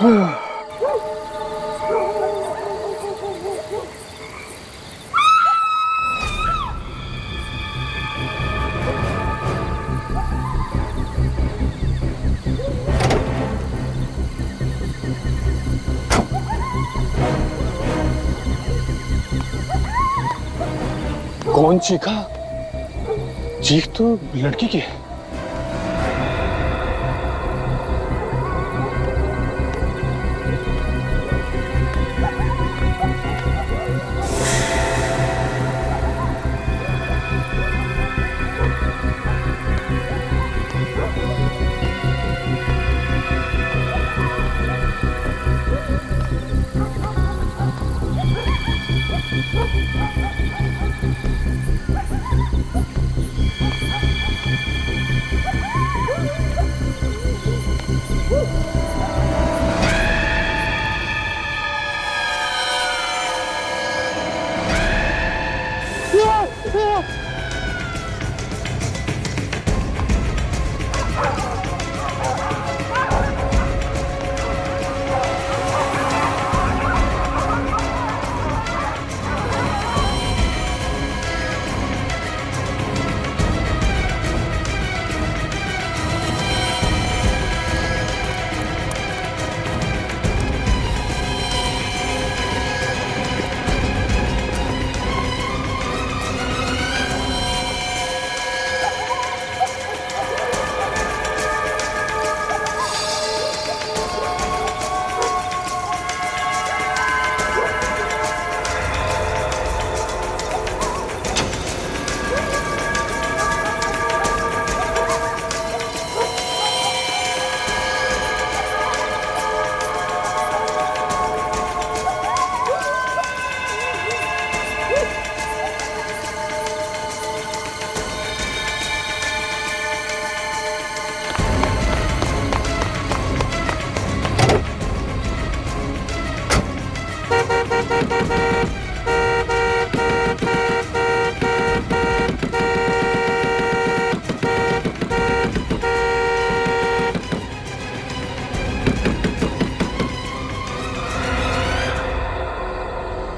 कौन चीखा? चीख तो लड़की की है।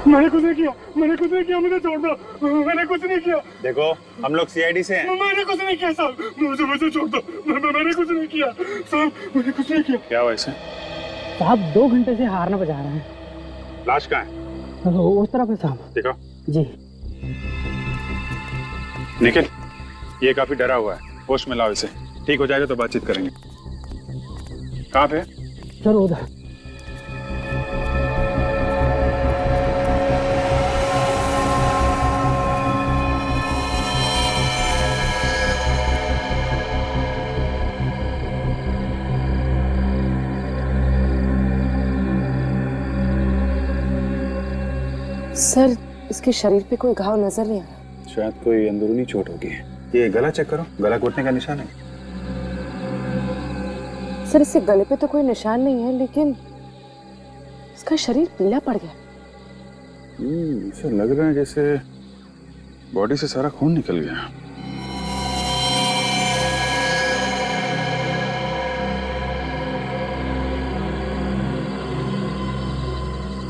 मैंने कुछ नहीं किया, मैंने कुछ नहीं किया, मुझे छोड़ दो, मैंने कुछ नहीं किया। देखो हम लोग सीआईडी से हैं। मैंने कुछ नहीं किया साहब, मुझे छोड़ दो, मैंने कुछ नहीं किया साहब, मैंने कुछ नहीं किया। क्या हुआ इसे? साहब 2 घंटे से हारना बजा रहे हैं। लाश कहाँ है? उस तरफ है साहब। देखो जी। निखिल, ये काफी डरा हुआ है, होश में लाओ इसे। ठीक हो जाएगा तो बातचीत करेंगे। कहाँ पे? सर उधर। सर, इसके शरीर पे कोई घाव नजर नहीं आ रहा। शायद कोई अंदरूनी चोट होगी। ये गला चेक करो, गला घुटने का निशान है। सर, इससे गले पे तो कोई निशान नहीं है, लेकिन इसका शरीर पीला पड़ गया। इसे लग रहा है जैसे बॉडी से सारा खून निकल गया।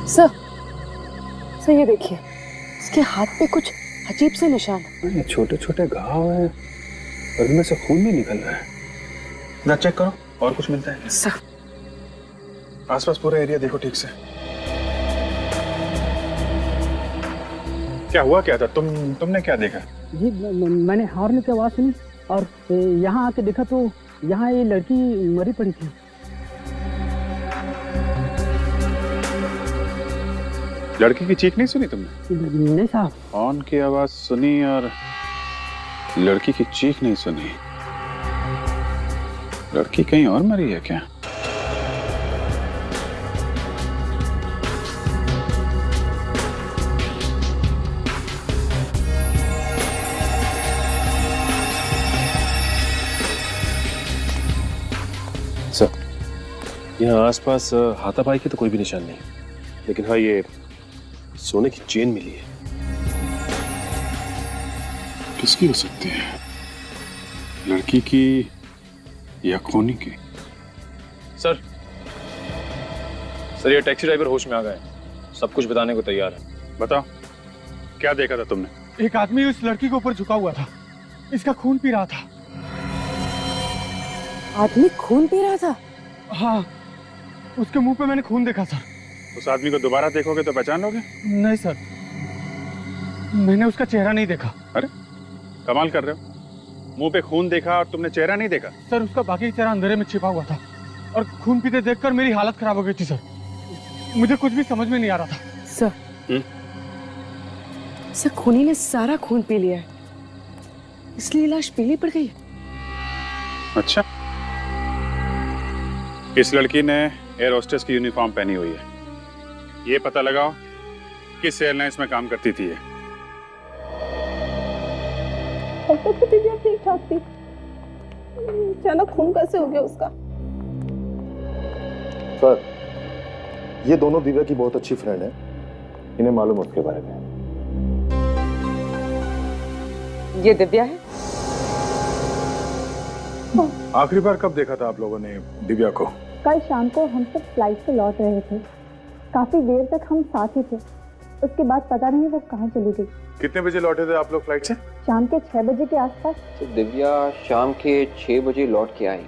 सर ये देखिए, इसके हाथ पे कुछ अजीब से निशान है। ये छोटे छोटे घाव हैं और इनमें से खून भी निकल रहा है। ना चेक करो, और कुछ मिलता है? सर, आसपास पूरा एरिया देखो ठीक से। क्या हुआ क्या था? तुमने क्या देखा? जी मैंने हॉर्न की आवाज सुनी और यहाँ आके देखा तो यहाँ ये लड़की मरी पड़ी थी। लड़की की चीख नहीं सुनी तुमने? नहीं साहब। हॉर्न की आवाज सुनी और लड़की की चीख नहीं सुनी। लड़की कहीं और मरी है क्या? सर, यहाँ आसपास हाथापाई की तो कोई भी निशान नहीं, लेकिन हाँ ये सोने की चेन मिली है। किसकी हो सकती है? लड़की की या खूनी की? सर, सर ये टैक्सी ड्राइवर होश में आ गए, सब कुछ बताने को तैयार है। बताओ क्या देखा था तुमने? एक आदमी उस लड़की के ऊपर झुका हुआ था, इसका खून पी रहा था। आदमी खून पी रहा था? हाँ, उसके मुंह पे मैंने खून देखा सर। उस आदमी को दोबारा देखोगे तो पहचान लोगे? नहीं सर, मैंने उसका चेहरा नहीं देखा। अरे कमाल कर रहे हो, मुंह पे खून देखा और तुमने चेहरा नहीं देखा? सर उसका बाकी चेहरा अंधेरे में छिपा हुआ था और खून पीते देखकर मेरी हालत खराब हो गई थी सर। मुझे कुछ भी समझ में नहीं आ रहा था। सर सर खूनी ने सारा खून पी लिया है, इसलिए लाश पीली पड़ गई है। अच्छा, इस लड़की ने एयर होस्टेस की यूनिफॉर्म पहनी हुई है। ये पता लगाओ किस एयरलाइंस में काम करती थी ये। अब तक तो दिव्या ठीक ठाक थी, अचानक खून कैसे हो गया उसका? सर, ये दोनों दिव्या की बहुत अच्छी फ्रेंड है, इन्हें मालूम है उसके बारे में। ये दिव्या है? आखिरी बार कब देखा था आप लोगों ने दिव्या को? कल शाम को हम सब फ्लाइट से लौट रहे थे, काफी देर तक हम साथ ही थे। उसके बाद पता नहीं वो कहाँ चली गई। कितने बजे लौटे थे आप लोग फ्लाइट से? शाम के 6 बजे के आसपास। तो दिव्या शाम के 6 बजे लौट के आई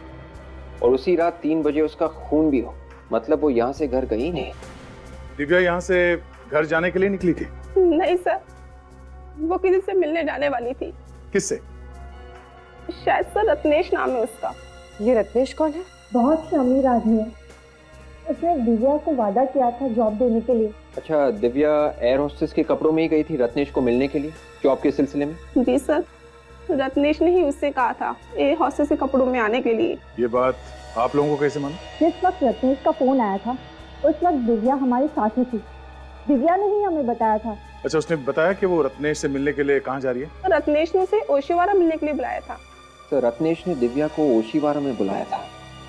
और उसी रात 3 बजे उसका खून भी हो, मतलब वो यहाँ से घर गई नहीं। दिव्या यहाँ से घर जाने के लिए निकली थी? नहीं सर, वो किसी से मिलने जाने वाली थी। किससे? शायद सर रत्नेश नाम है उसका। ये रत्नेश कौन है? बहुत ही अमीर आदमी है, उसने दिव्या को वादा किया था जॉब देने के लिए। अच्छा, दिव्या एयर होस्टेस के कपड़ों में ही गई थी रत्नेश को मिलने के लिए जॉब के सिलसिले में? जी सर, रत्नेश ने ही उससे कहा था एयर होस्टेस के कपड़ों में आने के लिए। ये बात आप लोगों को कैसे मालूम? जिस वक्त रत्नेश का फोन आया था उस वक्त दिव्या हमारे साथ ही थी, दिव्या ने ही हमें बताया था। अच्छा, उसने बताया कि वो रत्नेश से मिलने के लिए कहाँ जा रही है? तो रत्नेश ने उसे ओशिवारा मिलने के लिए बुलाया था। तो रत्नेश ने दिव्या को ओशिवारा में बुलाया था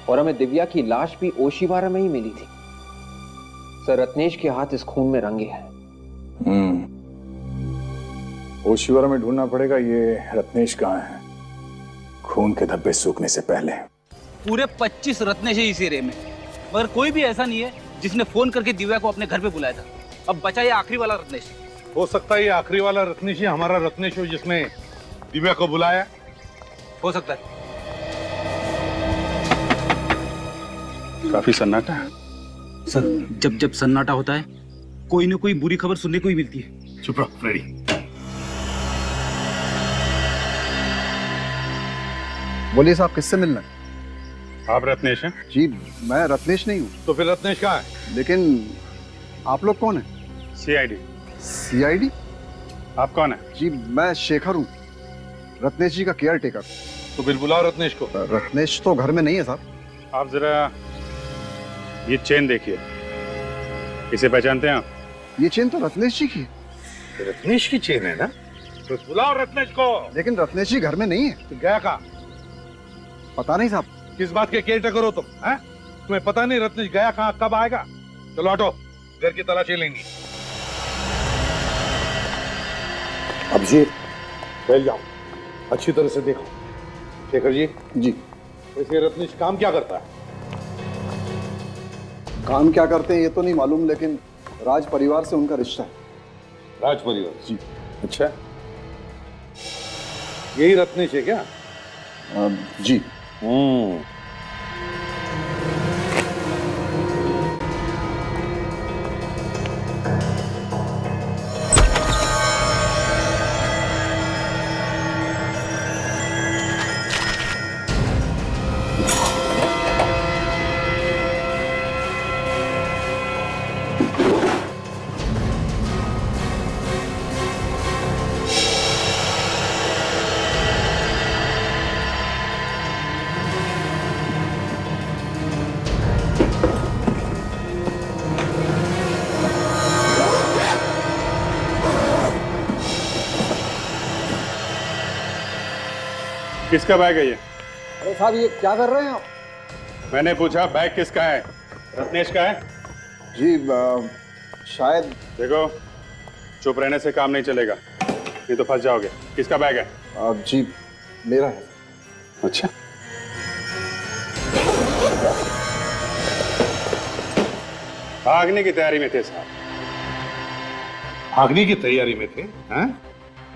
और हमें दिव्या की लाश भी ओशिवारा में ही मिली थी। सर रत्नेश के हाथ इस खून में रंगे हैं। ओशिवारा में ढूंढना पड़ेगा ये रत्नेश कहाँ है, खून के धब्बे सूखने से पहले। पूरे 25 रत्नेश है इस एरिया में, मगर कोई भी ऐसा नहीं है जिसने फोन करके दिव्या को अपने घर पे बुलाया था। अब बचा ये आखिरी वाला रत्नेश। हो सकता है ये आखिरी वाला रत्नेश ही हमारा रत्नेश हो जिसने दिव्या को बुलाया। हो सकता है। काफी सन्नाटा है सर, जब जब सन्नाटा होता है कोई ना कोई बुरी खबर सुनने को ही मिलती है। चुप रहो फ्रेडी। बोलिए साहब, किससे मिलना है? आप रत्नेश हैं? जी मैं रत्नेश नहीं हूँ। तो फिर रत्नेश कहाँ है? लेकिन आप लोग कौन हैं? CID। CID? आप कौन है? जी मैं शेखर हूँ, रत्नेश जी का केयर टेकर। तो फिर बुलाओ रत्नेश को। रत्नेश तो घर में नहीं है साहब। आप जरा ये चेन देखिए, इसे पहचानते हैं आप? ये चेन तो रत्नेश जी की। रत्नेश की चेन है ना? तो बुलाओ रत्नेश को। लेकिन रत्नेश जी घर में नहीं है। तो गया कहाँ? पता नहीं साहब। किस बात के केयर टेकर हो तुम? हैं? तुम्हें पता नहीं रत्नेश गया कहाँ, कब आएगा? चलो हटो, घर की तलाशी लेंगी। अब ये फैल जाओ, अच्छी तरह से देखो। शेखर जी। जी। वैसे रत्नेश काम क्या करता है? काम क्या करते हैं ये तो नहीं मालूम, लेकिन राज परिवार से उनका रिश्ता है। राज परिवार? जी। अच्छा, यही रत्नेश है क्या? जी। किसका बैग है ये? अरे साहब ये क्या कर रहे हैं आप? मैंने पूछा बैग किसका है? रत्नेश का है? जी शायद। देखो, चुप रहने से काम नहीं चलेगा, नहीं तो फंस जाओगे। किसका बैग है? जी मेरा है। अच्छा, भागने की तैयारी में थे साहब। भागने की तैयारी में थे? हैं?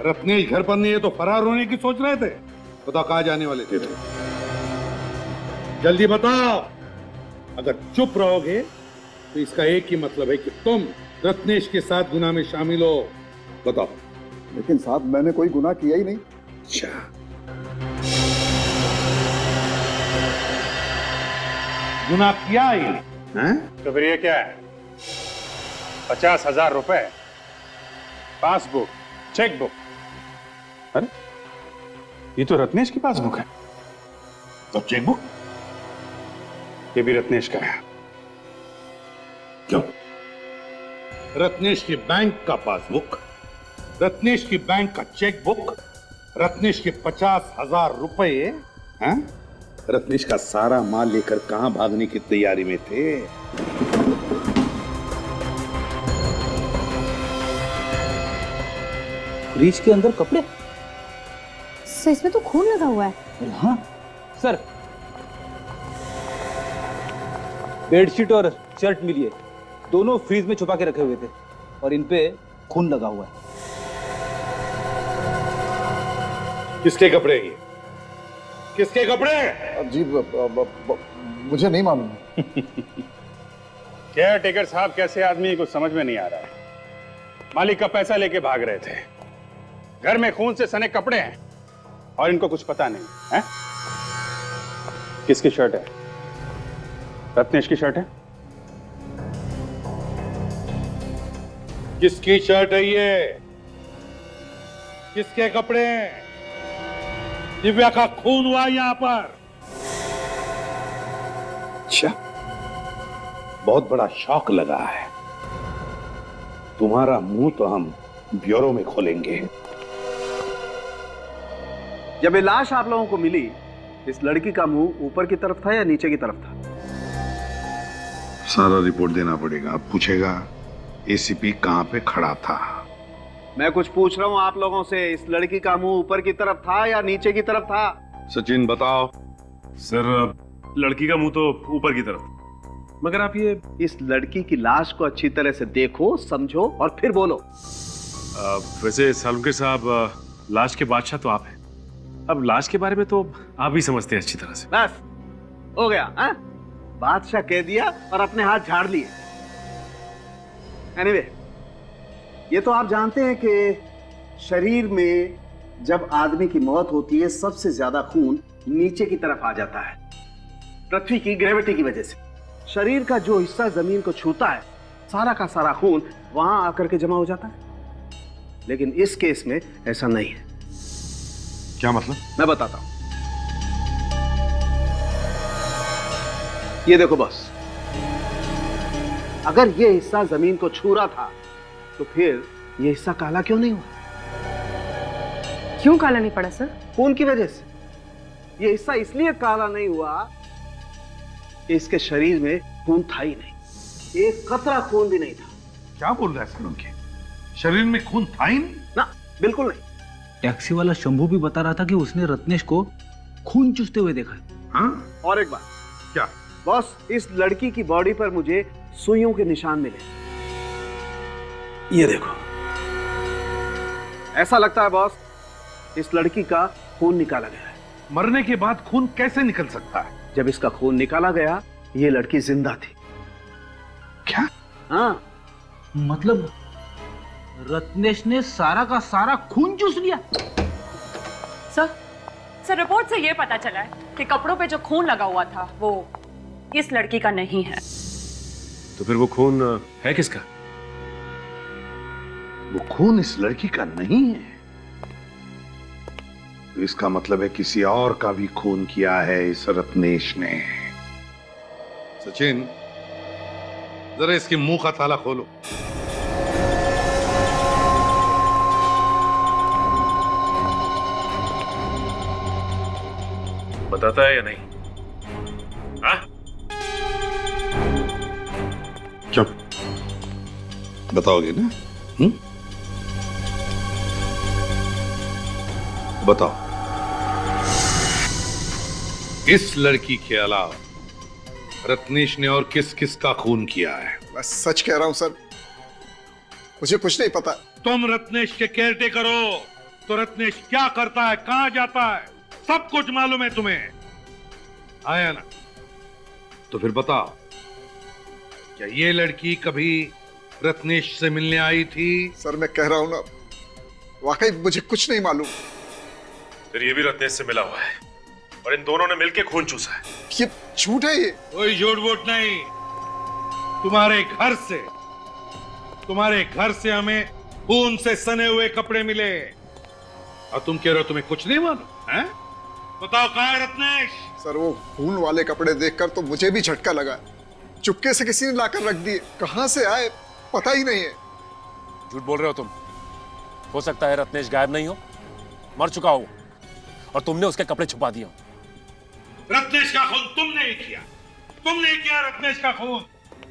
रत्नेश घर पर नहीं है तो फरार होने की सोच रहे थे? बताओ कहाँ जाने वाले थे? जल्दी बताओ। अगर चुप रहोगे तो इसका एक ही मतलब है कि तुम रत्नेश के साथ गुनाह में शामिल हो। बताओ। लेकिन साहब मैंने कोई गुनाह किया ही नहीं। अच्छा, गुनाह किया ही नहीं, हैं? तो फिर ये क्या है? 50,000 रुपए, पासबुक, चेकबुक। अरे ये तो रत्नेश की पासबुक है। तो चेकबुक ये भी रत्नेश का है। क्यों? रत्नेश की बैंक का पासबुक, रत्नेश की बैंक का चेकबुक, रत्नेश के 50,000 रुपए, हैं? रत्नेश का सारा माल लेकर कहां भागने की तैयारी में थे? फ्रिज के अंदर कपड़े? सर इसमें तो खून लगा हुआ है। हाँ सर, बेडशीट और शर्ट मिली है, दोनों फ्रीज में छुपा के रखे हुए थे और इन पे खून लगा हुआ है। किसके कपड़े ये? किसके कपड़े? जी मुझे नहीं मालूम। केयर टेकर साहब कैसे आदमी कुछ समझ में नहीं आ रहा है। मालिक का पैसा लेके भाग रहे थे, घर में खून से सने कपड़े हैं और इनको कुछ पता नहीं है। किसकी शर्ट है? रत्नेश की शर्ट है। किसकी शर्ट है ये? किसके कपड़े? दिव्या का खून हुआ यहां पर। अच्छा, बहुत बड़ा शौक लगा है। तुम्हारा मुंह तो हम ब्यूरो में खोलेंगे। जब ये लाश आप लोगों को मिली, इस लड़की का मुंह ऊपर की तरफ था या नीचे की तरफ था? सारा रिपोर्ट देना पड़ेगा। अब पूछेगा एसीपी कहां पे खड़ा था। मैं कुछ पूछ रहा हूं आप लोगों से, इस लड़की का मुंह ऊपर की तरफ था या नीचे की तरफ था? सचिन बताओ। सर लड़की का मुंह तो ऊपर की तरफ, मगर आप ये इस लड़की की लाश को अच्छी तरह से देखो, समझो और फिर बोलो। वैसे सालुंके साहब, लाश के बादशाह तो आप हैं। अब लाश के बारे में तो आप ही समझते हैं अच्छी तरह से। बस हो गया, हाँ? बादशाह कह दिया और अपने हाथ झाड़ लिए। एनीवे, ये तो आप जानते हैं कि शरीर में जब आदमी की मौत होती है सबसे ज्यादा खून नीचे की तरफ आ जाता है, पृथ्वी की ग्रेविटी की वजह से। शरीर का जो हिस्सा जमीन को छूता है, सारा का सारा खून वहां आकर के जमा हो जाता है। लेकिन इस केस में ऐसा नहीं है। क्या मतलब? मैं बताता हूं। ये देखो बॉस, अगर ये हिस्सा जमीन को छू रहा था तो फिर ये हिस्सा काला क्यों नहीं हुआ? क्यों काला नहीं पड़ा सर? खून की वजह से। ये हिस्सा इसलिए काला नहीं हुआ कि इसके शरीर में खून था ही नहीं, एक कतरा खून भी नहीं था। क्या बोल रहा है सालुंके? शरीर में खून था ही नहीं? ना, बिल्कुल नहीं। टैक्सी वाला शंभू भी बता रहा था कि उसने रत्नेश को खून चूसते हुए देखा है। हाँ? और एक बात। क्या? बॉस, इस लड़की की बॉडी पर मुझे सुइयों के निशान मिले। ये देखो, ऐसा लगता है बॉस इस लड़की का खून निकाला गया है। मरने के बाद खून कैसे निकल सकता है? जब इसका खून निकाला गया, ये लड़की जिंदा थी। क्या? हाँ, मतलब रत्नेश ने सारा का सारा खून चूस लिया? सर रिपोर्ट से ये पता चला है कि कपड़ों पे जो खून लगा हुआ था वो इस लड़की का नहीं है। तो फिर वो खून है किसका? वो खून इस लड़की का नहीं है, तो इसका मतलब है किसी और का भी खून किया है इस रत्नेश ने। सचिन, जरा इसके मुंह का ताला खोलो। बताता है या नहीं? हाँ? चुप। बताओगे ना? बताओ। इस लड़की के अलावा रत्नेश ने और किस किस का खून किया है? मैं सच कह रहा हूं सर, मुझे कुछ नहीं पता। तुम रत्नेश के केयरटेकर हो, तो रत्नेश क्या करता है, कहां जाता है, सब कुछ मालूम है तुम्हें। आया ना? तो फिर बताओ, क्या ये लड़की कभी रत्नेश से मिलने आई थी? सर मैं कह रहा हूं ना, वाकई मुझे कुछ नहीं मालूम। फिर ये भी रत्नेश से मिला हुआ है और इन दोनों ने मिलकर खून चूसा है। ये झूठ है। ये कोई झूठ वूठ नहीं। तुम्हारे घर से हमें खून से सने हुए कपड़े मिले और तुम कह रहे हो तुम्हें कुछ नहीं मालूम है? बताओ कहाँ है रत्नेश? सर वो खून वाले कपड़े देखकर तो मुझे भी झटका लगा। चुपके से किसी ने लाकर रख दिए, कहां से आए पता ही नहीं है। झूठ बोल रहे हो तुम। हो सकता है रत्नेश गायब नहीं हो, मर चुका हो और तुमने उसके कपड़े छुपा दिए हो। रत्नेश का खून तुमने ही किया। तुमने किया रत्नेश का खून।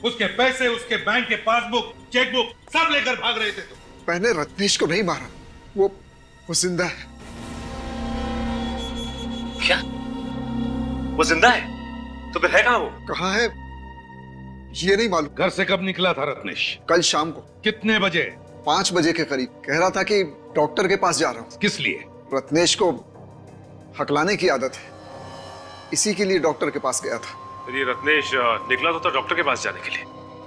उसके पैसे, उसके बैंक के पासबुक, चेकबुक सब लेकर भाग रहे थे तुम। मैंने रत्नेश को नहीं मारा, वो जिंदा है। क्या? वो जिंदा है? तो फिर है कहां वो? कहां है ये नहीं मालूम। घर से कब निकला था रत्नेश? कल शाम को। कितने बजे? 5 बजे के करीब। कह रहा था कि डॉक्टर के पास जा रहा हूं। किस लिए? रत्नेश को हकलाने की आदत है, इसी के लिए डॉक्टर के पास गया था। फिर ये रत्नेश निकला तो था डॉक्टर के पास जाने के लिए,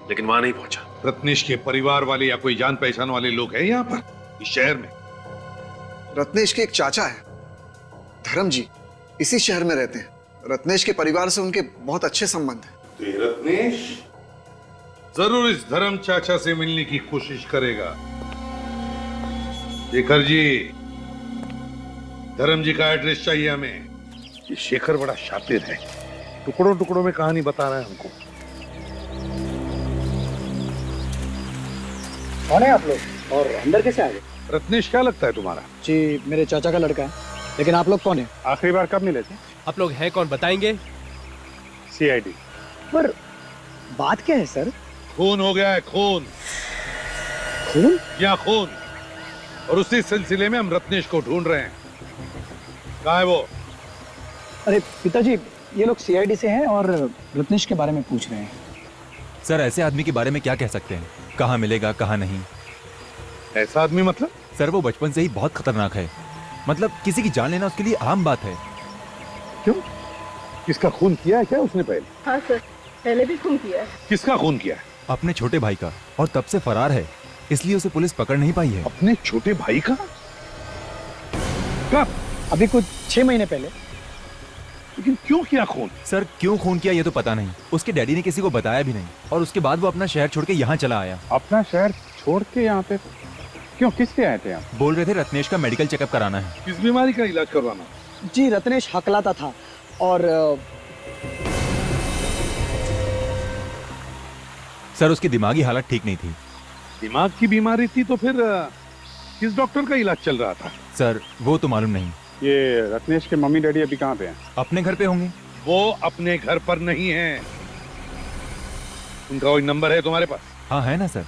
लेकिन वहां नहीं पहुंचा। रत्नेश के परिवार वाले या कोई जान पहचान वाले लोग हैं यहाँ पर इस शहर में? रत्नेश के एक चाचा है, धर्म जी, इसी शहर में रहते हैं। रत्नेश के परिवार से उनके बहुत अच्छे संबंध हैं। तो ये रत्नेश जरूर इस धर्म चाचा से मिलने की कोशिश करेगा। शेखर जी, धर्म जी का एड्रेस चाहिए हमें। ये शेखर बड़ा शातिर है, टुकड़ों टुकड़ों में कहानी बता रहा है हमको। कौन है आप लोग और अंदर कैसे आ गए? रत्नेश क्या लगता है तुम्हारा? जी मेरे चाचा का लड़का है, लेकिन आप लोग कौन है? आखिरी बार कब मिले थे? आप लोग हैं कौन बताएंगे? CID। पर बात क्या है सर? खून हो गया है, खून। खून? क्या खून? और उसी सिलसिले में हम रत्नेश को ढूंढ रहे हैं। कहाँ है वो? अरे पिताजी, ये लोग CID से हैं और रत्नेश के बारे में पूछ रहे हैं। सर ऐसे आदमी के बारे में क्या कह सकते हैं? कहाँ मिलेगा कहाँ नहीं। ऐसा आदमी मतलब? सर वो बचपन से ही बहुत खतरनाक है, मतलब किसी की जान लेना उसके लिए आम बात है। क्यों? किसका खून किया है क्या उसने पहले? हाँ सर, पहले भी खून किया है। किसका खून किया है? अपने छोटे भाई का, और तब से फरार है, इसलिए उसे पुलिस पकड़ नहीं पाई है। अपने छोटे भाई का? कब? अभी कुछ 6 महीने पहले। लेकिन क्यों किया खून? सर क्यों खून किया ये तो पता नहीं, उसके डैडी ने किसी को बताया भी नहीं, और उसके बाद वो अपना शहर छोड़ के यहाँ चला आया। अपना शहर छोड़ के यहाँ पे क्यों, किस लिए आए थे यहाँ? बोल रहे थे रत्नेश का मेडिकल चेकअप कराना है। किस बीमारी का इलाज करवाना? जी रत्नेश हकलाता था और सर उसकी दिमागी हालत ठीक नहीं थी। दिमाग की बीमारी थी तो फिर किस डॉक्टर का इलाज चल रहा था? सर वो तो मालूम नहीं। ये रत्नेश के मम्मी डैडी अभी कहाँ पे हैं? अपने घर पे होंगे। वो अपने घर पर नहीं है। उनका कोई नंबर है तुम्हारे पास? हाँ है ना सर।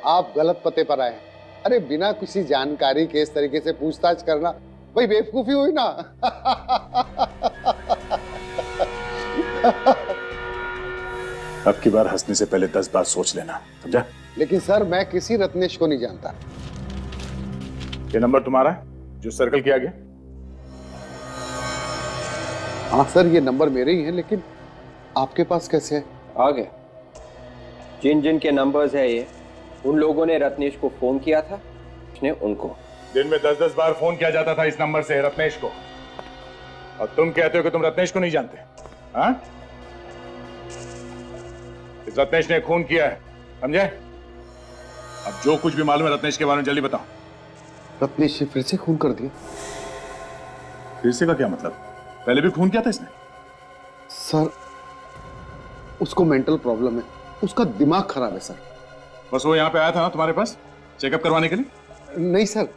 आप गलत पते पर आए। अरे बिना किसी जानकारी के इस तरीके से पूछताछ करना भाई बेवकूफी हुई ना। अब की बार हंसने से पहले 10 बार सोच लेना, समझा? लेकिन सर मैं किसी रत्नेश को नहीं जानता। ये नंबर तुम्हारा है जो सर्कल किया गया? हाँ सर ये नंबर मेरे ही है, लेकिन आपके पास कैसे है? आ गया। जिन जिन के नंबर्स है ये, उन लोगों ने रत्नेश को फोन किया था, उसने उनको। दिन में 10-10 बार फोन किया जाता था इस नंबर से रत्नेश को, और तुम कहते हो कि तुम रत्नेश को नहीं जानते? हाँ? इस रत्नेश ने खून किया है, समझे? अब जो कुछ भी मालूम है रत्नेश के बारे में जल्दी बताओ। रत्नेश ने फिर से खून कर दिया? फिर से का क्या मतलब? पहले भी खून किया था इसने? सर उसको मेंटल प्रॉब्लम है, उसका दिमाग खराब है सर। बस वो यहाँ पे आया था ना तुम्हारे पास चेकअप करवाने के लिए? नहीं सर,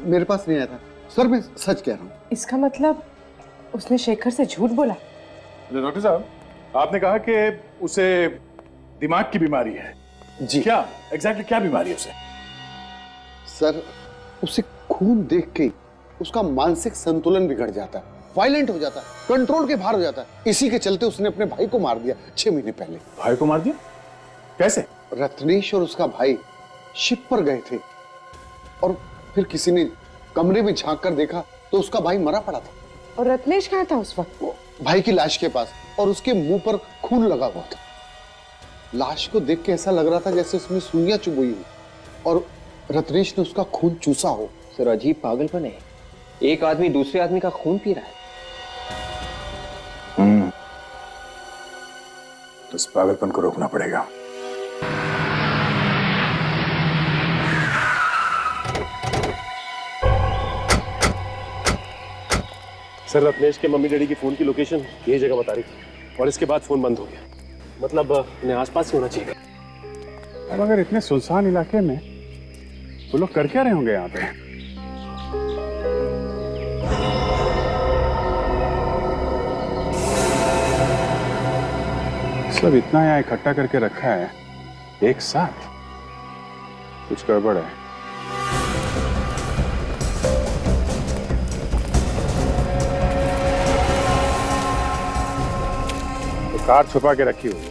मेरे पास नहीं आया था सर, मैं सच कह रहा हूँ। इसका मतलब उसने शेखर से झूठ बोला? डॉक्टर साहब आपने कहा कि उसे दिमाग की बीमारी है जी। क्या एग्जैक्टली क्या बीमारी है उसे? सर उसे खून देख के उसका मानसिक संतुलन बिगड़ जाता है, वायलेंट हो जाता है, कंट्रोल के बाहर हो जाता है। इसी के चलते उसने अपने भाई को मार दिया 6 महीने पहले। भाई को मार दिया? कैसे? रत्नेश और उसका भाई शिप पर गए थे और फिर किसी ने कमरे में झांक कर देखा तो उसका भाई मरा पड़ा था। और रत्नेश कहाँ था उस वक्त? भाई की लाश के पास, और उसके मुंह पर खून लगा हुआ था। लाश को देख के ऐसा लग रहा था जैसे उसमें सुइयां चुभई हो और रत्नेश ने उसका खून चूसा हो। सर अजीब पागलपन है, एक आदमी दूसरे आदमी का खून पी रहा है। तो इस पागलपन को रोकना पड़ेगा। सर रत्नेश के मम्मी डैडी की फोन की लोकेशन ये जगह बता रही थी और इसके बाद फोन बंद हो गया। मतलब इन्हें आसपास ही होना चाहिए। अब अगर इतने सुनसान इलाके में वो लोग कर क्या रहे होंगे यहाँ पे? सब इतना यहाँ इकट्ठा करके रखा है एक साथ, कुछ गड़बड़ है। तो कार छुपा के रखी हुई है।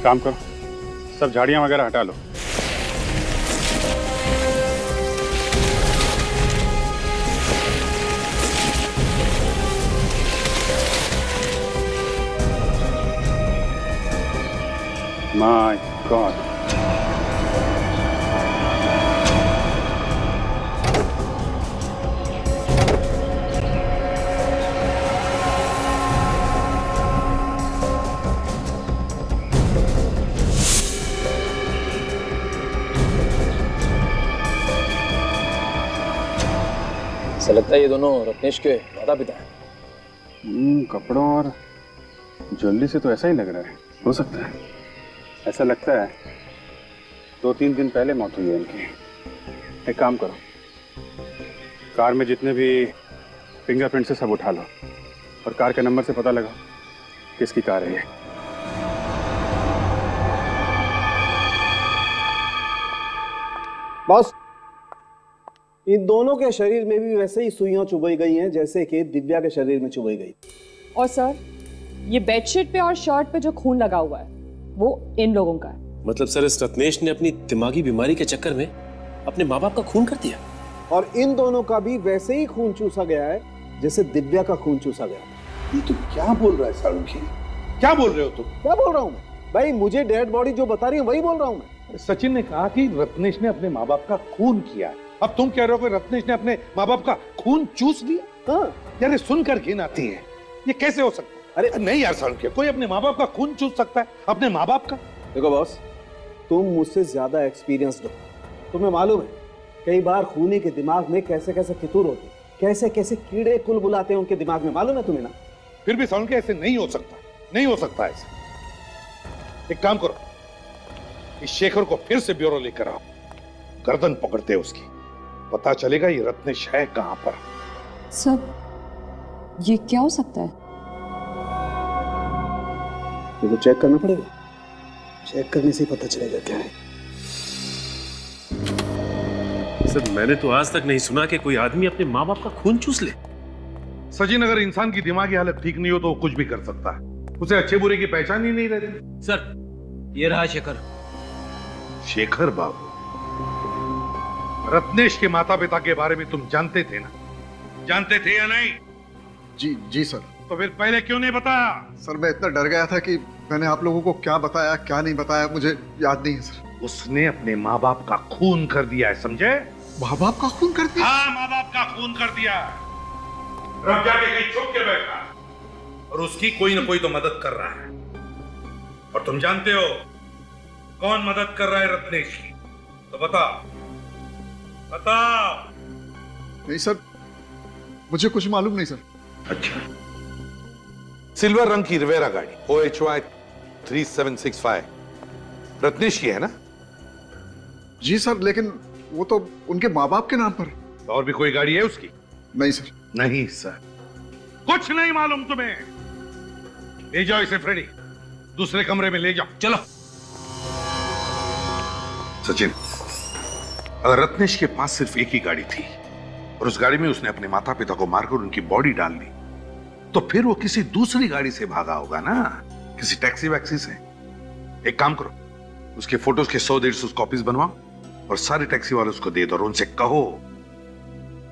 काम करो, सब झाड़ियां वगैरह हटा लो। माय गॉड, ऐसा लगता है ये दोनों रत्नेश के माता पिता हैं। कपड़ों और ज्वेलरी से तो ऐसा ही लग रहा है। हो सकता है, ऐसा लगता है 2-3 दिन पहले मौत हुई है इनकी। एक काम करो, कार में जितने भी फिंगरप्रिंट्स है सब उठा लो और कार के नंबर से पता लगाओ किसकी कार है ये। बॉस, इन दोनों के शरीर में भी वैसे ही सुइयां चुभई गई हैं जैसे कि दिव्या के शरीर में चुभई गई। और सर, ये बेडशीट पे और शर्ट पे जो खून लगा हुआ है वो इन लोगों का है। मतलब सर इस रत्नेश ने अपनी दिमागी बीमारी के चक्कर में अपने माँ बाप का खून कर दिया। और इन दोनों का भी वैसे ही खून चूसा गया है जैसे दिव्या का खून चूसा गया। ये तुम क्या बोल रहा है सालुंखी? क्या बोल रहे हो तुम? क्या बोल रहा हूँ मैं? भाई मुझे डेड बॉडी जो बता रही है वही बोल रहा हूँ मैं। सचिन ने कहा कि रत्नेश ने अपने माँ बाप का खून किया। अब तुम कह रहे हो कि रत्नेश ने अपने माँ बाप का खून चूस लिया? हाँ यार सुनकर घिन आती है, ये कैसे हो सकता है? अरे नहीं यार सालुंखी, कोई अपने माँ बाप का खून चूस सकता है? अपने माँ बाप का? देखो बॉस, तुम मुझसे ज्यादा एक्सपीरियंस्ड हो, तुम्हें मालूम है कई बार खूनी के दिमाग में कैसे कैसे फितूर होते, कैसे कैसे कीड़े कुल बुलाते हैं उनके दिमाग में, मालूम है तुम्हें ना? फिर भी सालुंखी ऐसे नहीं हो सकता, नहीं हो सकता ऐसे। एक काम करो, इस शेखर को फिर से ब्यूरो लेकर आओ, गर्दन पकड़ते हैं उसकी, पता चलेगा ये रत्नेश है कहां पर। सर, ये क्या हो सकता है? ये तो चेक करना पड़ेगा, चेक करने से ही पता चलेगा क्या है। सर मैंने तो आज तक नहीं सुना कि कोई आदमी अपने माँ बाप का खून चूस ले। सचिन, अगर इंसान की दिमागी हालत ठीक नहीं हो तो वो कुछ भी कर सकता है, उसे अच्छे बुरे की पहचान ही नहीं रहती। सर, ये रहा शेखर। शेखर बाबू, रत्नेश के माता पिता के बारे में तुम जानते थे ना? जानते थे या नहीं? जी सर। तो फिर पहले क्यों नहीं बताया? सर मैं इतना डर गया था कि मैंने आप लोगों को क्या बताया क्या नहीं बताया मुझे याद नहीं है सर। उसने अपने माँ बाप का खून कर दिया है, समझे? माँ बाप का खून कर दिया? हाँ, माँ बाप का खून कर दिया। रब जाके कहीं छुप के बैठा और उसकी कोई ना कोई तो मदद कर रहा है। और तुम जानते हो कौन मदद कर रहा है रत्नेश की? तो बताओ, बताओ। नहीं सर, मुझे कुछ मालूम नहीं सर। अच्छा, सिल्वर रंग की रिवेरा गाड़ी OHY 3765 रत्नेश की है ना? जी सर, लेकिन वो तो उनके माँ बाप के नाम पर। तो और भी कोई गाड़ी है उसकी? नहीं सर। नहीं सर, कुछ नहीं मालूम तुम्हें। ले जाओ इसे फ्रेडी, दूसरे कमरे में ले जाओ, चलो। सचिन, अगर रत्नेश के पास सिर्फ एक ही गाड़ी थी और उस गाड़ी में उसने अपने माता पिता को मारकर उनकी बॉडी डाल दी, तो फिर वो किसी दूसरी गाड़ी से भागा होगा ना, किसी टैक्सी वैक्सी से। एक काम करो, उसके फोटोज के 100-150 कॉपीज बनवाओ और सारे टैक्सी वालों को दे दो और उनसे कहो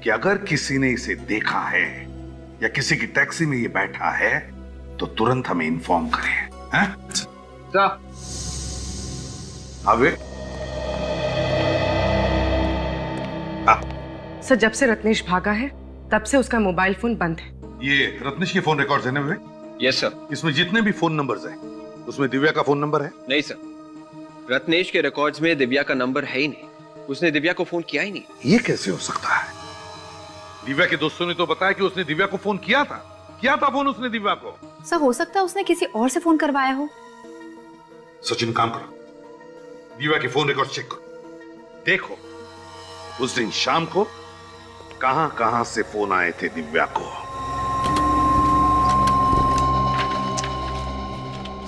कि अगर किसी ने इसे देखा है या किसी की टैक्सी में ये बैठा है तो तुरंत हमें इन्फॉर्म करें। हैं? आवे सर, जब से रत्नेश भागा है तब से उसका मोबाइल फोन बंद है। ये रत्नेश के फोन रिकॉर्ड्स है ना विवेक? Yes sir. इसमें जितने भी फोन नंबर्स हैं उसमें दिव्या का फोन नंबर है? नहीं सर, रत्नेश के रिकॉर्ड्स में दिव्या का नंबर है ही नहीं। उसने दिव्या को फोन किया ही नहीं। ये कैसे हो सकता है? दिव्या के दोस्तों ने तो बताया कि उसने दिव्या को फोन किया था फोन उसने दिव्या को। सर, हो सकता है उसने किसी और से फोन करवाया हो। सचिन, काम करो, दिव्या के फोन रिकॉर्ड चेक करो, देखो उस दिन शाम को कहां से फोन आए थे दिव्या को।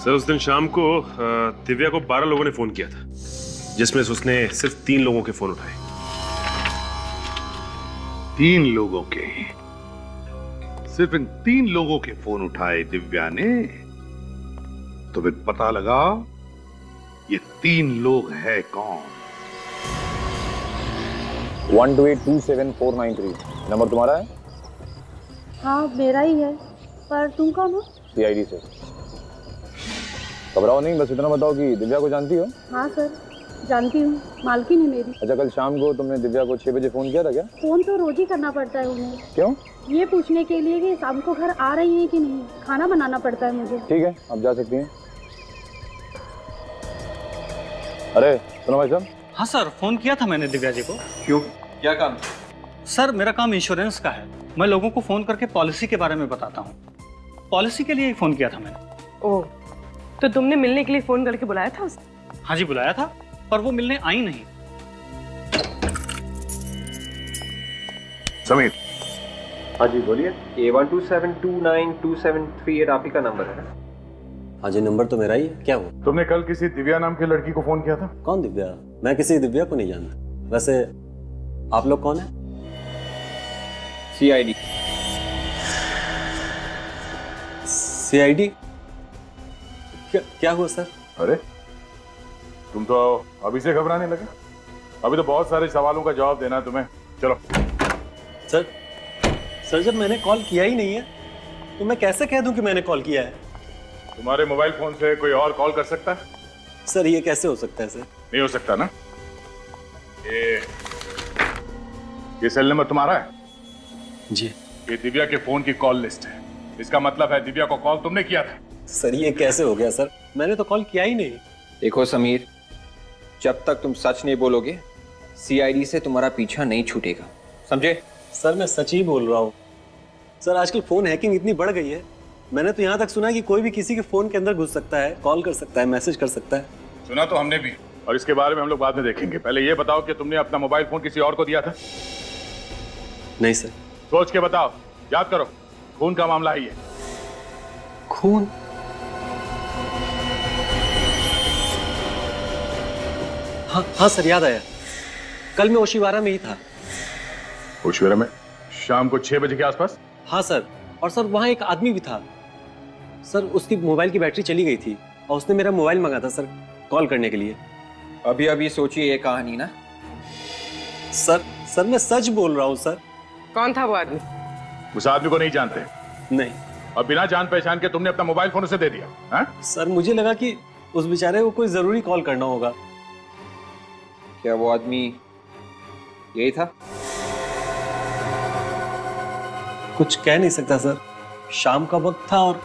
सर, उस दिन शाम को दिव्या को 12 लोगों ने फोन किया था, जिसमें से उसने सिर्फ 3 लोगों के फोन उठाए। 3 लोगों के? सिर्फ इन 3 लोगों के फोन उठाए दिव्या ने? तो फिर पता लगा ये 3 लोग है कौन? 1282749 नंबर तुम्हारा है? हाँ, मेरा ही है, पर तुम कौन हो? CID से। घबराओ नहीं, बस इतना बताओ कि दिव्या को जानती हो? हाँ सर, जानती हूँ, मालकिन है मेरी। अच्छा, कल शाम को तुमने दिव्या को 6 बजे फोन किया था क्या? फोन तो रोज ही करना पड़ता है उन्हें। क्यों? ये पूछने के लिए कि शाम को घर आ रही है कि नहीं, खाना बनाना पड़ता है मुझे। ठीक है, आप जा सकती हैं। अरे सुनो भाई साहब। हाँ सर, फोन किया था मैंने दिव्या जी को। क्यों, क्या काम? सर, मेरा काम इंश्योरेंस का है। मैं लोगों को फोन करके पॉलिसी के बारे में बताता हूँ। पॉलिसी के लिए ही फोन किया था मैंने। ओह, तो तुमने मिलने के लिए फोन करके बुलाया था उसे? हाँ जी, बुलाया था, पर वो मिलने आई नहीं। समीर। हाँ जी, बोलिए। A127292738 आप ही का नंबर है ना? हाँ जी, नंबर तो मेरा ही है। क्या हुआ? तुमने कल किसी दिव्या नाम की लड़की को फोन किया था? कौन दिव्या? मैं किसी दिव्या को नहीं जानता। वैसे आप लोग कौन है? CID। CID? क्या हुआ सर? अरे तुम तो अभी से घबराने लगे। अभी तो बहुत सारे सवालों का जवाब देना है तुम्हें। चलो। सर, जब मैंने कॉल किया ही नहीं है तो मैं कैसे कह दूं कि मैंने कॉल किया है? तुम्हारे मोबाइल फोन से कोई और कॉल कर सकता है? सर, ये कैसे हो सकता है सर? नहीं हो सकता ना। ये सेल नंबर तुम्हारा है? जी। ये दिव्या के फोन की कॉल लिस्ट है। इसका मतलब है दिव्या को कॉल तुमने किया था। सर, ये कैसे हो गया सर? मैंने तो कॉल किया ही नहीं। देखो समीर, जब तक तुम सच नहीं बोलोगे CID से तुम्हारा पीछा नहीं छूटेगा, समझे? सर, मैं सच ही बोल रहा हूँ। सर, आजकल फोन हैकिंग इतनी बढ़ गई है। मैंने तो यहाँ तक सुना है कि कोई भी किसी के फोन के अंदर घुस सकता है, कॉल कर सकता है, मैसेज कर सकता है। सुना तो हमने भी, और इसके बारे में हम लोग बाद में देखेंगे। पहले ये बताओ कि तुमने अपना मोबाइल फोन किसी और को दिया था? नहीं सर। सोच के बताओ, याद करो, खून का मामला है ये। खून? हाँ सर, याद आया। कल मैं ओशिवारा में ही था। ओशिवारा में? शाम को 6 बजे के आसपास? हाँ सर, और सर वहाँ एक आदमी भी था। सर, उसकी मोबाइल की बैटरी चली गई थी और उसने मेरा मोबाइल मंगा था सर, कॉल करने के लिए। अभी सोचिए ये कहानी ना। सर मैं सच बोल रहा हूँ सर। कौन था वो आदमी? उस आदमी को नहीं जानते? नहीं। और बिना जान पहचान के तुमने अपना मोबाइल फोन उसे दे दिया? हा? सर, मुझे लगा कि उस बेचारे को कोई जरूरी कॉल करना होगा। क्या वो आदमी यही था? कुछ कह नहीं सकता सर। शाम का वक्त था और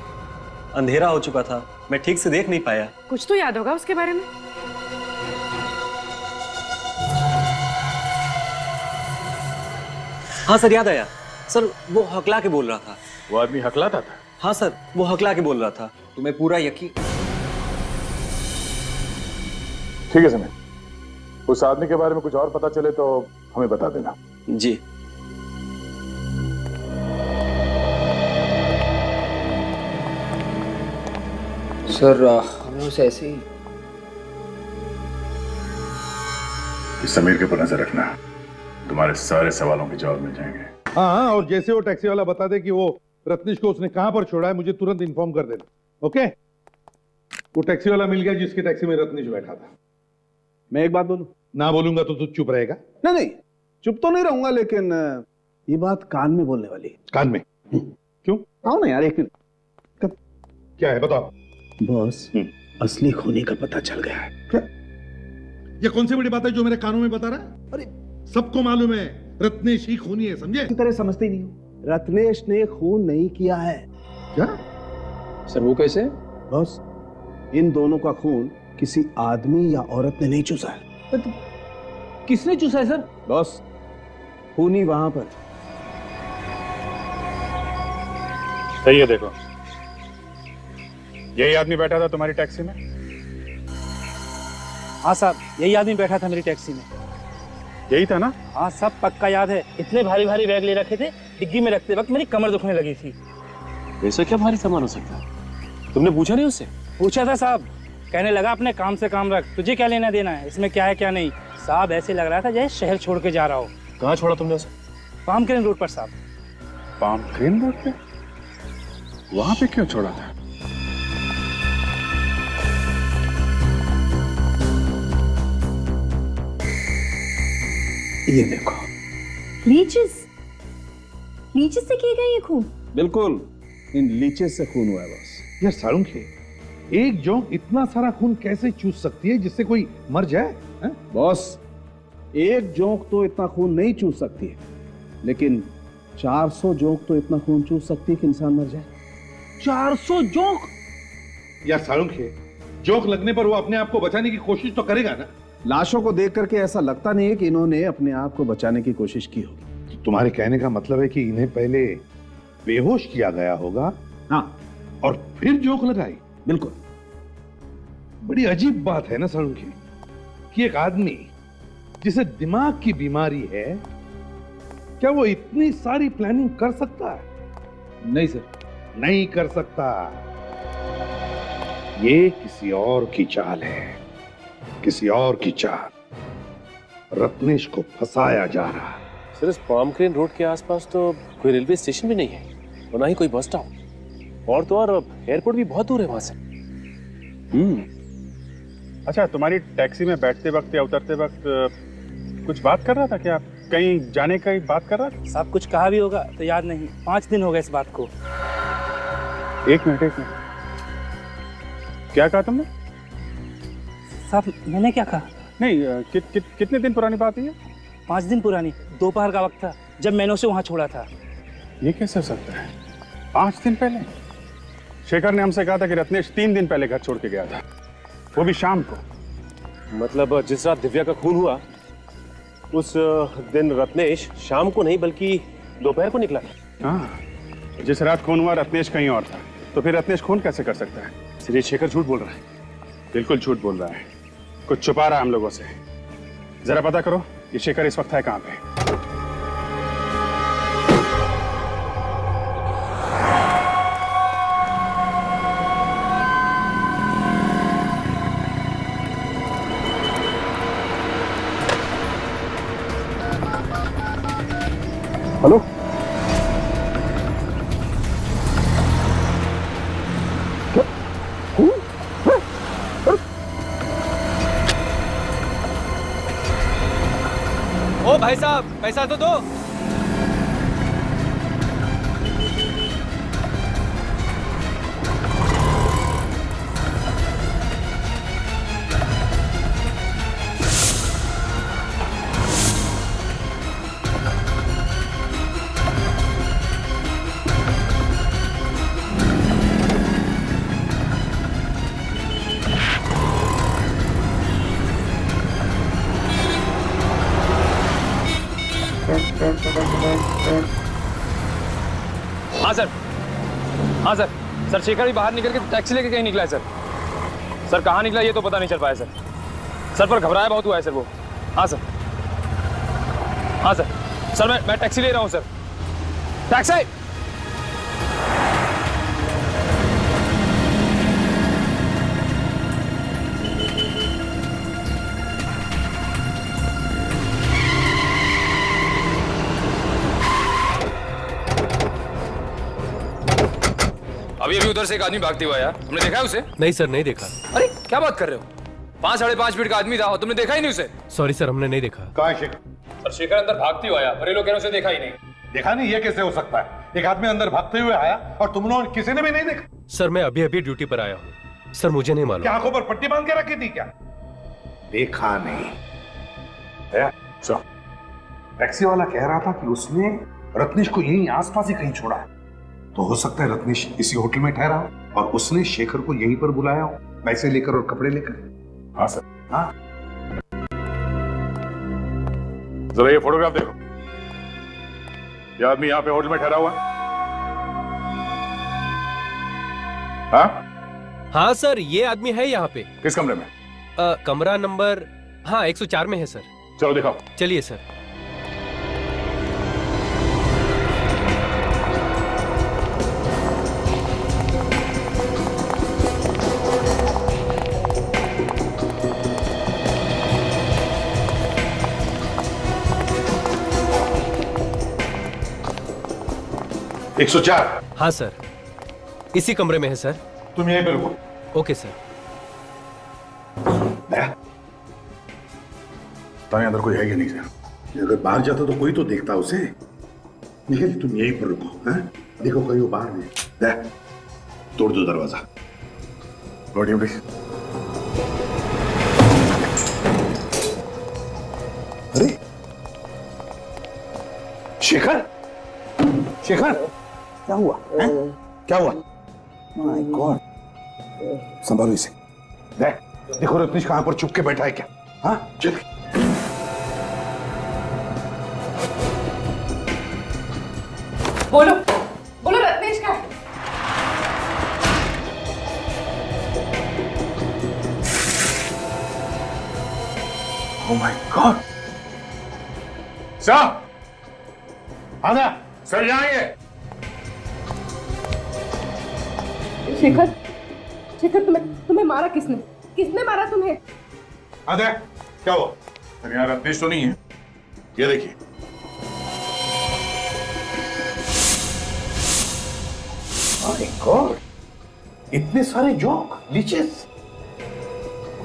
अंधेरा हो चुका था, मैं ठीक से देख नहीं पाया। कुछ तो याद होगा उसके बारे में। हाँ सर, याद आया। सर, वो हकला के बोल रहा था। वो आदमी हकलाता था? हाँ सर, वो हकला के बोल रहा था। तुम्हें पूरा यकीन? ठीक है समीर, उस आदमी के बारे में कुछ और पता चले तो हमें बता देना। जी। सर, हमें उसे ऐसे ही। समीर के ऊपर नजर रखना, तुम्हारे सारे सवालों के जवाब मिल जाएंगे। हाँ, और जैसे वो टैक्सी वाला बता दे कि वो रत्नेश को उसने कहां पर छोड़ा है, मुझे तुरंत इन्फॉर्म कर देना। ओके? वो टैक्सी वाला मिल गया जिसकी टैक्सी में रत्नेश बैठा था। मैं एक बात बोलूं? ना बोलूंगा तो तू चुप रहेगा? नहीं नहीं, चुप तो नहीं रहूंगा, लेकिन ये बात कान में बोलने वाली है। कान में? क्यों? आओ ना यार, एक मिनट। क्या है बताओ। बॉस, असली खूनी का पता चल गया है। क्या? ये कौन सी बड़ी बात है जो मेरे कानों में बता रहा है? अरे सबको मालूम है रत्नेश ही खूनी है, समझे? इसी तरह समझते ही नहीं हो। रत्नेश ने खून नहीं किया है। क्या? सर वो कैसे? बॉस, इन दोनों का खून किसी आदमी या औरत ने नहीं चूसा है। किसने चूसा है सर? बॉस, खूनी वहां पर। सही है, देखो यही आदमी बैठा था तुम्हारी टैक्सी में? हाँ साहब, यही आदमी बैठा था मेरी टैक्सी में। यही था ना? हाँ सब पक्का याद है। इतने भारी भारी बैग ले रखे थे, डिग्गी में रखते वक्त मेरी कमर दुखने लगी थी। ऐसा क्या भारी सामान हो सकता है? तुमने पूछा नहीं उससे? पूछा था साहब, कहने लगा अपने काम से काम रख, तुझे क्या लेना देना है, इसमें क्या है क्या नहीं। साहब ऐसे लग रहा था जैसे शहर छोड़ के जा रहा हो। कहाँ छोड़ा तुमने उसे? पाम क्रेन रोड पर साहब। पाम क्रेन रोड पे? वहां पे क्यों छोड़ा था? ये देखो, लीचेस से किए गए ये खून? बिल्कुल, इन लीचेस से खून हुआ है बॉस। यार सालुंखे, एक जोंक इतना सारा खून कैसे चूस सकती है जिससे कोई मर जाए? बॉस, एक जोंक तो इतना खून नहीं चूस सकती है, लेकिन 400 जोंक तो इतना खून चूस सकती है कि इंसान मर जाए। 400 जोंक? यार सालुंखे, जोंक लगने पर वो अपने आप को बचाने की कोशिश तो करेगा ना? लाशों को देख करके ऐसा लगता नहीं है कि इन्होंने अपने आप को बचाने की कोशिश की होगी। तो तुम्हारे कहने का मतलब है कि इन्हें पहले बेहोश किया गया होगा, हाँ, और फिर जोंक लगाई? बिल्कुल। बड़ी अजीब बात है ना सालुंखे, कि एक आदमी जिसे दिमाग की बीमारी है, क्या वो इतनी सारी प्लानिंग कर सकता है? नहीं सर, नहीं कर सकता। ये किसी और की चाल है, किसी और की चाल। रत्नेश को फंसाया जा रहा है। सर इस पाम क्रेन रोड के आसपास तो कोई रेलवे स्टेशन भी नहीं है और ना ही कोई बस स्टॉप, और तो और एयरपोर्ट भी बहुत दूर है वहां से। अच्छा, तुम्हारी टैक्सी में बैठते वक्त या उतरते वक्त कुछ बात कर रहा था क्या? कहीं जाने का ही बात कर रहा था? साहब कुछ कहा भी होगा तो याद नहीं, 5 दिन हो गए इस बात को। एक मिनट, क्या कहा तुमने? साहब मैंने क्या कहा? नहीं, कितने दिन पुरानी बात है ये? 5 दिन पुरानी, दोपहर का वक्त था जब मैंने उसे वहां छोड़ा था। ये कैसे हो सकता है? 5 दिन पहले? शेखर ने हमसे कहा था कि रत्नेश 3 दिन पहले घर छोड़ के गया था, वो भी शाम को। मतलब जिस रात दिव्या का खून हुआ उस दिन रत्नेश शाम को नहीं बल्कि दोपहर को निकला था। हाँ, जिस रात खून हुआ रत्नेश कहीं और था, तो फिर रत्नेश खून कैसे कर सकता है? इसलिए शेखर झूठ बोल रहा है। बिल्कुल झूठ बोल रहा है, कुछ छुपा रहा है हम लोगों से। जरा पता करो ये शेखर इस वक्त है कहां पे। हेलो, ओ भाई साहब, पैसा तो दो। हाँ सर, हाँ सर। सर शेखर भी बाहर निकल के टैक्सी लेके कहीं निकला है सर। सर कहाँ निकला ये तो पता नहीं चल पाया सर। सर पर घबराया बहुत हुआ है सर वो। हाँ सर, हाँ सर। सर मैं टैक्सी ले रहा हूँ सर। टैक्सी। अभी अभी उधर से एक आदमी भागते हुआ आया, हमने देखा है उसे? नहीं सर, नहीं देखा। अरे क्या बात कर रहे हो? 5-5.5 फीट का आदमी था, तुमने देखा ही नहीं उसे? सॉरी सर, हमने नहीं देखा। कहाँ है शेखर? सर शेखर अंदर भागते हुआ आया, बड़े लोग कह रहे उसे देखा ही नहीं। देखा नहीं? ये कैसे हो सकता है? एक आदमी अंदर भागते हुए आया और तुम लोग किसी ने भी नहीं देखा? सर मैं अभी अभी ड्यूटी पर आया हूँ सर, मुझे नहीं मालूम। क्या आंखों पर पट्टी बांध के रखी थी क्या? देखा नहीं है? टैक्सी वाला कह रहा था कि उसने रत्नेश को यहीं आसपास ही कहीं छोड़ा है, तो हो सकता है रत्नेश इसी होटल में ठहरा हो और उसने शेखर को यहीं पर बुलाया हो, पैसे लेकर और कपड़े लेकर। हाँ सर। हाँ, जरा ये फोटोग्राफ देखो, ये आदमी यहाँ पे होटल में ठहरा हुआ है? हाँ सर, ये आदमी है यहाँ पे। किस कमरे में? कमरा नंबर 104 में है सर। चलो दिखाओ। चलिए सर। एक 104। हाँ सर, इसी कमरे में है सर। तुम यहीं पे रुको। Okay sir. ताने अंदर कोई है या नहीं सर? अगर बाहर जाता तो कोई तो देखता उसे। निखिल तुम यहीं पर रुको। हैं? देखो कहीं वो बाहर नहीं। तोड़ दो दरवाजा। लौटिए प्लीज। अरे शेखर, शेखर क्या हुआ? क्या हुआ? माय गॉड, संभालो इसे। देखो रत्नेश कहां पर छुप के बैठा है क्या? हाँ चल। बोलो बोलो, रत्नेश का है? Oh my God! सर, आना, सर यहाँ आइए। शेखर, शेखर तुम्हें मारा किसने? किसने मारा तुम्हें? आधा, क्या हुआ? सर यहाँ रत्नेश तो नहीं है। ये देखिए। My God! इतने सारे जोक, लीचेस,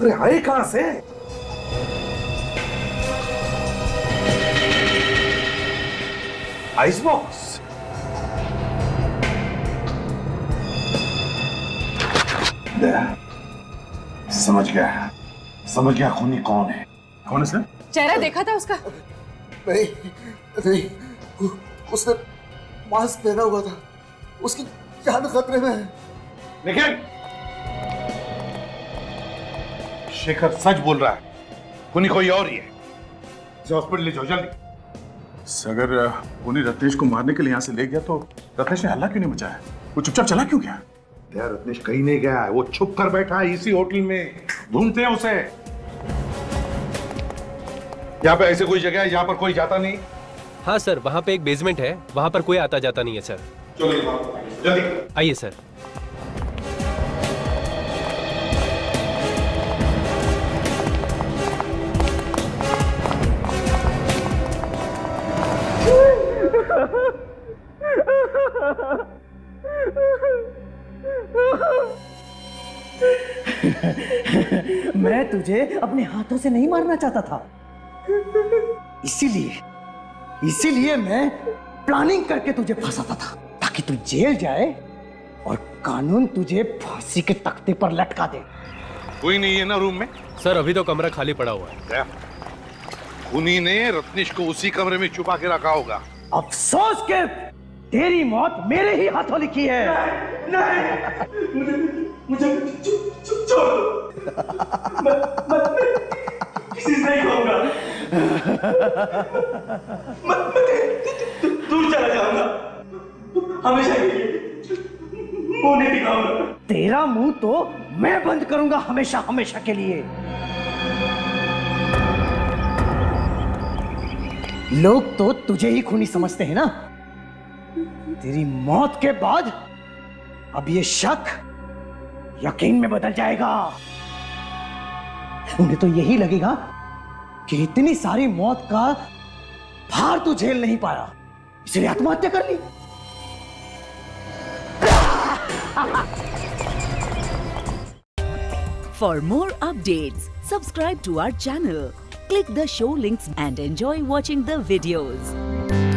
अरे आए कहां से? Ice box. समझ गया खूनी कौन है। कौन है सर? चेहरा देखा था उसका? नहीं नहीं, उसने मास्क पहना हुआ था, उसकी जान खतरे में है। लेकिन शेखर सच बोल रहा है, खूनी कोई और ही है। इसे हॉस्पिटल ले जाओ जल्दी। अगर खूनी रत्नेश को मारने के लिए यहाँ से ले गया तो रत्नेश ने हल्ला क्यों नहीं मचाया? वो चुपचाप चला क्यों गया? यार रत्नेश कहीं नहीं गया है, वो छुप कर बैठा है इसी होटल में। ढूंढते हैं उसे। यहाँ पे ऐसे कोई जगह है जहाँ पर कोई जाता नहीं? हाँ सर, वहाँ पे एक बेसमेंट है, वहाँ पर कोई आता जाता नहीं है सर। चलो जल्दी आइए सर। मैं तुझे अपने हाथों से नहीं मारना चाहता था, इसीलिए मैं प्लानिंग करके तुझे फंसाता था, ताकि तू जेल जाए और कानून तुझे फांसी के तख्ते पर लटका दे। कोई नहीं है ना रूम में? सर अभी तो कमरा खाली पड़ा हुआ है। खूनी ने रत्नेश को उसी कमरे में छुपा के रखा होगा। अफसोस के तेरी मौत मेरे ही हाथों लिखी है। नहीं, मुझे छोड़ दो। मैं किसी से नहीं कहूंगा। मैं दूर चला जाऊंगा, हमेशा के लिए मुंह नहीं दिखाऊंगा। तेरा मुंह तो मैं बंद करूंगा हमेशा हमेशा के लिए। लोग तो तुझे ही खूनी समझते हैं ना। तेरी मौत के बाद अब ये शक यकीन में बदल जाएगा। उन्हें तो यही लगेगा कि इतनी सारी मौत का भार तू झेल नहीं पाया, इसलिए आत्महत्या कर ली। For more updates, subscribe to our channel, click the show links and enjoy watching the videos.